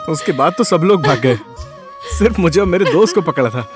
उसके बाद तो सब लोग भाग गए, सिर्फ मुझे और मेरे दोस्त को पकड़ा था।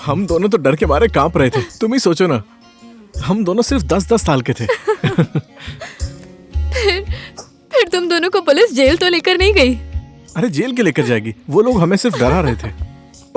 हम दोनों तो डर के मारे कांप रहे थे। तुम ही सोचो ना, हम दोनों सिर्फ 10-10 साल के थे। फिर तुम दोनों को पुलिस जेल तो लेकर नहीं गई? अरे जेल के लेकर जाएगी? वो लोग हमें सिर्फ डरा रहे थे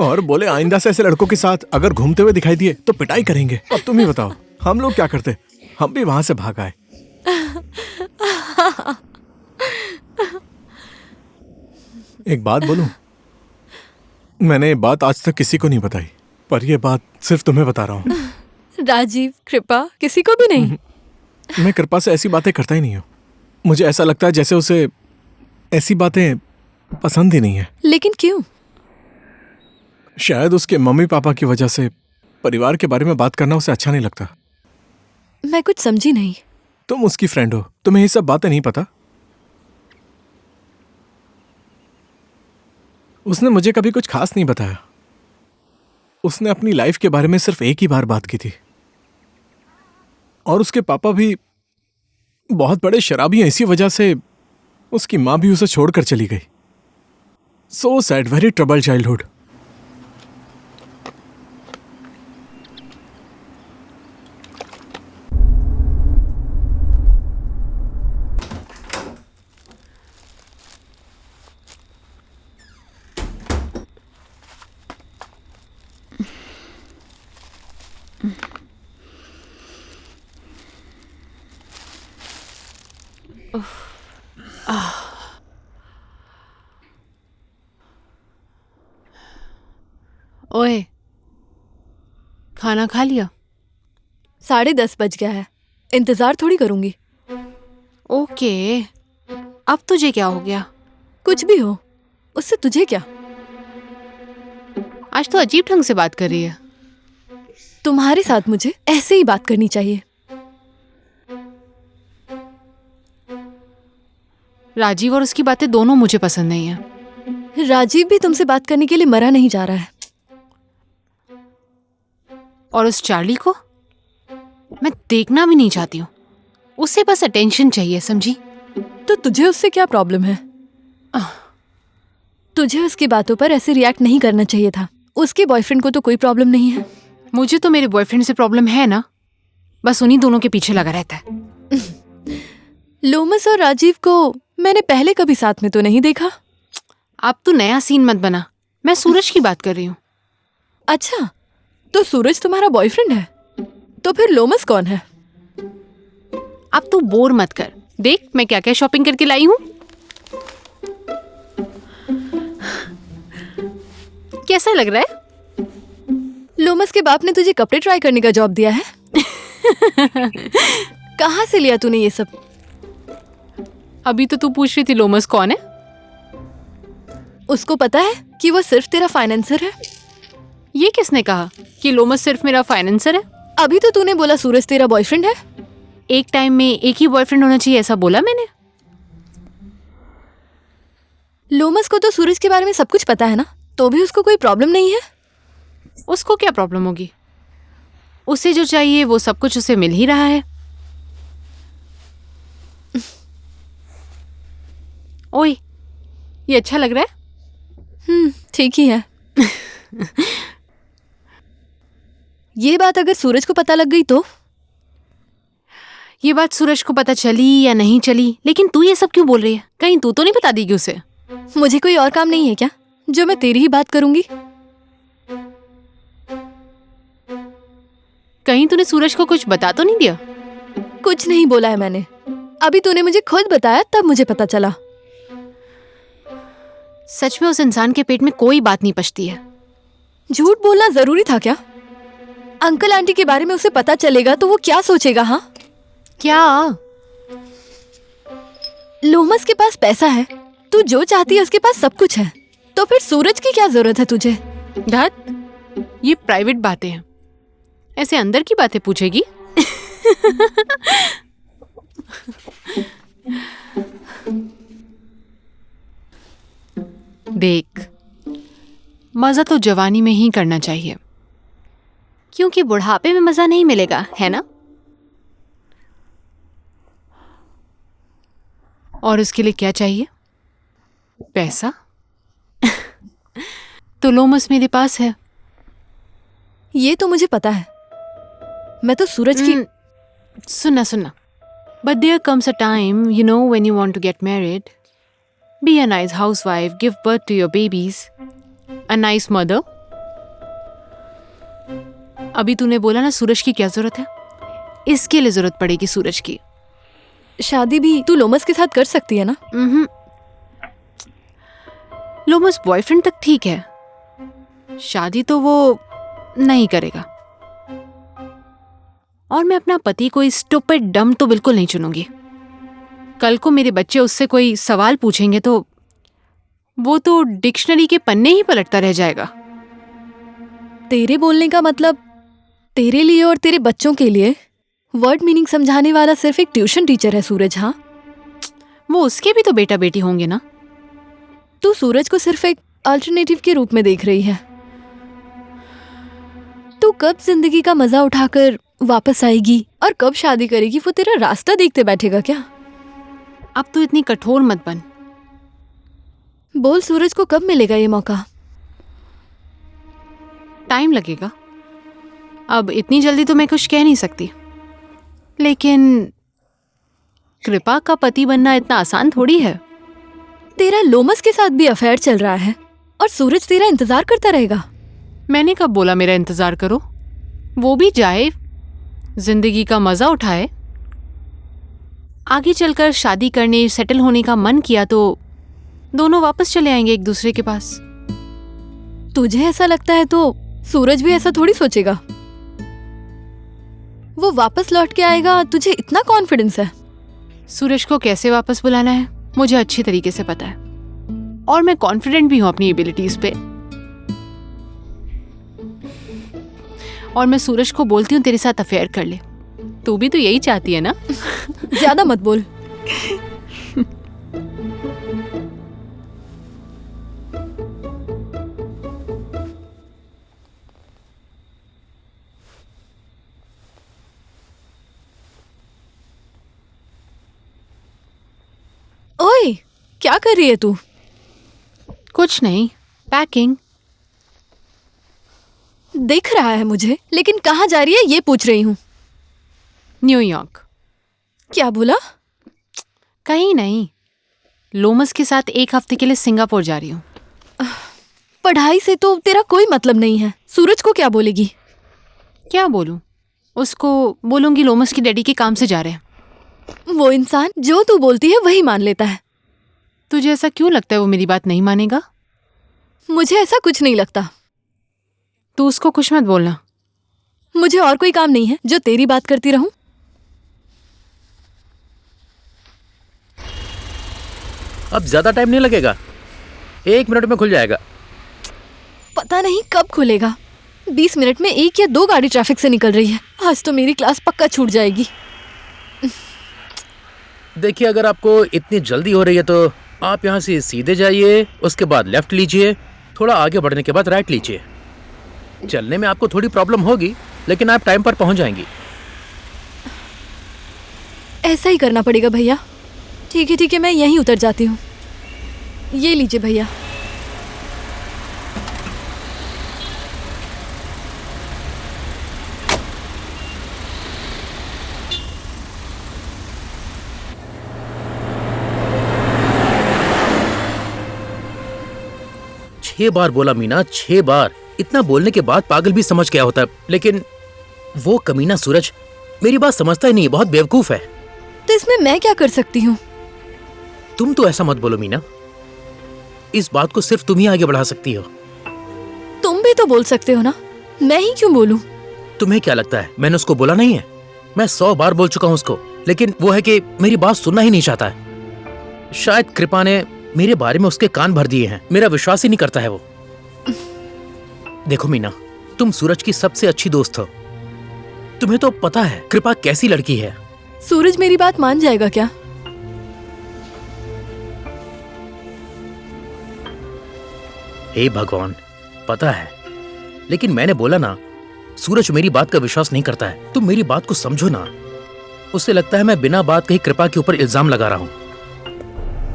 और बोले आइंदा से ऐसे लड़कों के साथ अगर घूमते हुए दिखाई दिए तो पिटाई करेंगे। अब तुम ही बताओ हम लोग क्या करते? हम भी वहां से भाग आए। एक बात बोलूं, मैंने ये बात आज तक किसी को नहीं बताई, पर ये बात सिर्फ तुम्हें बता रहा हूँ। राजीव, कृपा, किसी को भी नहीं? मैं कृपा से ऐसी बातें करता ही नहीं हूँ। मुझे ऐसा लगता है जैसे उसे ऐसी बातें पसंद ही नहीं है। लेकिन क्यों? शायद उसके मम्मी पापा की वजह से परिवार के बारे में बात करना उसे अच्छा नहीं लगता। मैं कुछ समझी नहीं। तुम उसकी फ्रेंड हो, तुम्हें ये सब बातें नहीं पता? उसने मुझे कभी कुछ खास नहीं बताया। उसने अपनी लाइफ के बारे में सिर्फ एक ही बार बात की थी। और उसके पापा भी बहुत बड़े शराबी हैं, इसी वजह से उसकी माँ भी उसे छोड़कर चली गई। So sad, very trouble childhood. ओए, खाना खा लिया? 10:30 बज गया है, इंतजार थोड़ी करूंगी। ओके, अब तुझे क्या हो गया? कुछ भी हो, उससे तुझे क्या? आज तो अजीब ढंग से बात कर रही है। तुम्हारे साथ मुझे ऐसे ही बात करनी चाहिए। राजीव और उसकी बातें दोनों मुझे पसंद नहीं है। राजीव भी तुमसे बात करने के लिए मरा नहीं जा रहा है। और उस चार्ली को मैं देखना भी नहीं चाहती हूँ। उसे बस अटेंशन चाहिए, समझी? तो तुझे उससे क्या प्रॉब्लम है? तुझे उसकी बातों पर ऐसे रिएक्ट नहीं करना चाहिए था। उसके बॉयफ्रेंड को तो कोई प्रॉब्लम नहीं है। मुझे तो मेरे बॉयफ्रेंड से प्रॉब्लम है ना, बस उन्हीं दोनों के पीछे लगा रहता है। लोमस और राजीव को मैंने पहले कभी साथ में तो नहीं देखा। अब तू नया सीन मत बना, मैं सूरज की बात कर रही हूँ। अच्छा, तो सूरज तुम्हारा बॉयफ्रेंड है? तो फिर लोमस कौन है? अब तू बोर मत कर, देख मैं क्या क्या शॉपिंग करके लाई हूँ। कैसा लग रहा है? लोमस के बाप ने तुझे कपड़े ट्राई करने का जॉब दिया है? कहाँ से लिया तूने ये सब? अभी तो तू पूछ रही थी लोमस कौन है। उसको पता है कि वो सिर्फ तेरा फाइनेंसर है? ये किसने कहा कि लोमस सिर्फ मेरा फाइनेंसर है? अभी तो तूने बोला सूरज तेरा बॉयफ्रेंड है। एक टाइम में एक ही बॉयफ्रेंड होना चाहिए, ऐसा बोला मैंने? लोमस को तो सूरज के बारे में सब कुछ पता है ना, तो भी उसको कोई प्रॉब्लम नहीं है? उसको क्या प्रॉब्लम होगी? उसे जो चाहिए वो सब कुछ उसे मिल ही रहा है। ओए, ये अच्छा लग रहा है? ठीक ही है। ये बात अगर सूरज को पता लग गई तो? ये बात सूरज को पता चली या नहीं चली, लेकिन तू ये सब क्यों बोल रही है? कहीं तू तो नहीं बता देगी उसे? मुझे कोई और काम नहीं है क्या जो मैं तेरी ही बात करूंगी? कहीं तूने सूरज को कुछ बता तो नहीं दिया? कुछ नहीं बोला है मैंने। अभी तूने मुझे खुद बताया तब मुझे पता चला। सच में उस इंसान के पेट में कोई बात नहीं पचती है। झूठ बोलना जरूरी था क्या? अंकल आंटी के बारे में उसे पता चलेगा तो वो क्या सोचेगा? हाँ, क्या? लोमस के पास पैसा है, तू जो चाहती है उसके पास सब कुछ है, तो फिर सूरज की क्या जरूरत है तुझे? धत, ये प्राइवेट बातें हैं, ऐसे अंदर की बातें पूछेगी? देख, मजा तो जवानी में ही करना चाहिए, क्योंकि बुढ़ापे में मजा नहीं मिलेगा, है ना? और उसके लिए क्या चाहिए? पैसा? तो लोमस मेरे पास है। ये तो मुझे पता है। मैं तो सूरज की सुनना। But there comes a time, you know, when you want to get married. Be a nice housewife, give birth to your babies. A nice mother. अभी तूने बोला ना सूरज की क्या जरूरत है? इसके लिए जरूरत पड़ेगी सूरज की। शादी भी तू लोमस के साथ कर सकती है ना? लोमस बॉयफ्रेंड तक ठीक है, शादी तो वो नहीं करेगा। और मैं अपना पति कोई स्टूपिड डम तो बिल्कुल नहीं चुनूंगी। कल को मेरे बच्चे उससे कोई सवाल पूछेंगे तो वो तो डिक्शनरी के पन्ने ही पलटता रह जाएगा। तेरे बोलने का मतलब तेरे लिए और तेरे बच्चों के लिए वर्ड मीनिंग समझाने वाला सिर्फ एक ट्यूशन टीचर है सूरज। हाँ, वो उसके भी तो बेटा बेटी होंगे ना। तू सूरज को सिर्फ एक अल्टरनेटिव के रूप में देख रही है। तू कब जिंदगी का मजा उठाकर वापस आएगी और कब शादी करेगी वो तेरा रास्ता देखते बैठेगा क्या? अब तू इतनी कठोर मत बन। बोल सूरज को कब मिलेगा ये मौका? टाइम लगेगा। अब इतनी जल्दी तो मैं कुछ कह नहीं सकती, लेकिन कृपा का पति बनना इतना आसान थोड़ी है। तेरा लोमस के साथ भी अफेयर चल रहा है और सूरज तेरा इंतजार करता रहेगा। मैंने कब बोला मेरा इंतजार करो? वो भी जाए, जिंदगी का मजा उठाए। आगे चलकर शादी करने सेटल होने का मन किया तो दोनों वापस चले आएंगे एक दूसरे के पास। तुझे ऐसा लगता है तो सूरज भी ऐसा थोड़ी सोचेगा। वो वापस लौट के आएगा, तुझे इतना कॉन्फिडेंस है? सूरज को कैसे वापस बुलाना है मुझे अच्छी तरीके से पता है, और मैं कॉन्फिडेंट भी हूं अपनी एबिलिटीज पे। और मैं सूरज को बोलती हूँ तेरे साथ अफेयर कर ले। तू भी तो यही चाहती है ना? ज्यादा मत बोल। ओए, क्या कर रही है तू? कुछ नहीं, पैकिंग। दिख रहा है मुझे, लेकिन कहाँ जा रही है ये पूछ रही हूँ। न्यूयॉर्क। क्या बोला? कहीं नहीं, लोमस के साथ एक हफ्ते के लिए सिंगापुर जा रही हूँ। पढ़ाई से तो तेरा कोई मतलब नहीं है। सूरज को क्या बोलेगी? क्या बोलूं? उसको बोलूंगी लोमस की डैडी के काम से जा रहे हैं। वो इंसान जो तू बोलती है वही मान लेता है। तुझे ऐसा क्यों लगता है वो मेरी बात नहीं मानेगा? मुझे ऐसा कुछ नहीं लगता। तू उसको कुछ मत बोलना। मुझे और कोई काम नहीं है जो तेरी बात करती रहूं। अब ज्यादा टाइम नहीं लगेगा, 1 मिनट में खुल जाएगा। पता नहीं कब खुलेगा। 20 मिनट में 1 या 2 गाड़ी ट्रैफिक से निकल रही है। आज तो मेरी क्लास पक्का छूट जाएगी। देखिए, अगर आपको इतनी जल्दी हो रही है तो आप यहाँ से सीधे जाइए, उसके बाद लेफ्ट लीजिए, थोड़ा आगे बढ़ने के बाद राइट लीजिए। चलने में आपको थोड़ी प्रॉब्लम होगी, लेकिन आप टाइम पर पहुंच जाएंगी। ऐसा ही करना पड़ेगा भैया। ठीक है, मैं यहीं उतर जाती हूँ। ये लीजिए भैया। छह बार बोला मीना, 6 बार। इतना बोलने के बाद पागल भी समझ गया होता, लेकिन वो कमीना सूरज मेरी बात समझता ही नहीं, बहुत बेवकूफ है। तो इसमें मैं क्या कर सकती हूँ? तुम तो ऐसा मत बोलो मीना, इस बात को सिर्फ तुम ही आगे बढ़ा सकती हो। तुम भी तो बोल सकते हो ना, मैं ही क्यों बोलूं? तुम्हें क्या लगता है मैंने उसको बोला नहीं है? मैं 100 बार बोल चुका हूं उसको, लेकिन वो है कि मेरी बात सुनना ही नहीं चाहता है। शायद कृपा ने मेरे बारे में उसके कान भर दिए हैं, मेरा विश्वास ही नहीं करता है वो। देखो मीना, तुम सूरज की सबसे अच्छी दोस्त हो, तुम्हें तो पता है कृपा कैसी लड़की है। सूरज मेरी बात मान जाएगा क्या? हे भगवान, पता है, लेकिन मैंने बोला ना, सूरज मेरी बात का विश्वास नहीं करता है। तुम मेरी बात को समझो ना। उसे लगता है मैं बिना बात कही कृपा के ऊपर इल्जाम लगा रहा हूं।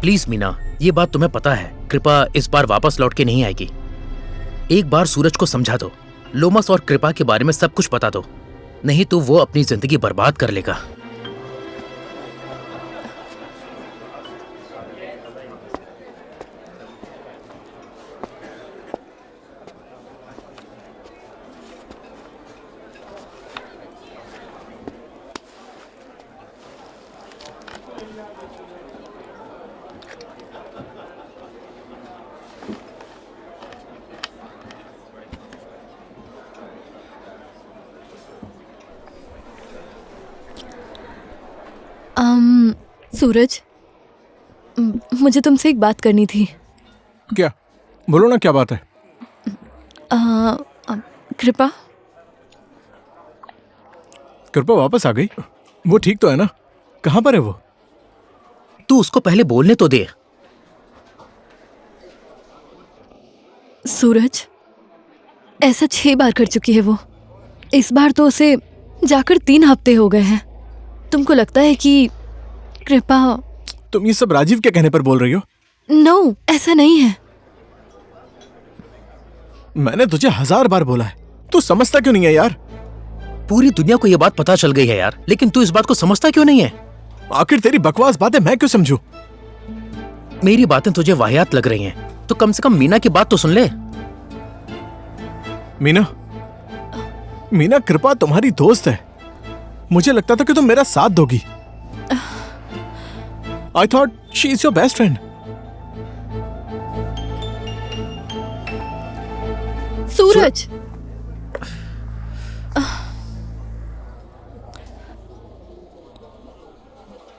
प्लीज मीना, ये बात तुम्हें पता है, कृपा इस बार वापस लौट के नहीं आएगी। एक बार सूरज को समझा दो, लोमस और कृपा के बारे में सब कुछ बता दो, नहीं तो वो अपनी जिंदगी बर्बाद कर लेगा। सूरज, मुझे तुमसे एक बात करनी थी। क्या? बोलो ना, क्या बात है? कृपा कृपा वापस आ गई? वो ठीक तो है ना? कहाँ पर है वो? तू उसको पहले बोलने तो दे। सूरज, ऐसा 6 बार कर चुकी है वो। इस बार तो उसे जाकर 3 हफ्ते हो गए हैं। तुमको लगता है कि कृपा? तुम ये सब राजीव के कहने पर बोल रही हो? नो, ऐसा नहीं है। मैंने तुझे 1000 बार बोला है, तू समझता क्यों नहीं है यार? पूरी दुनिया को ये बात पता चल गई है यार, लेकिन तू इस बात को समझता क्यों नहीं है? आखिर तेरी बकवास बातें मैं क्यों समझूं? मेरी बातें तुझे वाहियात लग रही हैं, तो कम से कम मीना की बात तो सुन ले। मीना, कृपा तुम्हारी दोस्त है। मुझे लगता था कि तुम मेरा साथ दोगी। I thought she is your best friend. Suraj,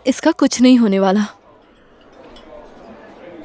इसका कुछ नहीं होने वाला।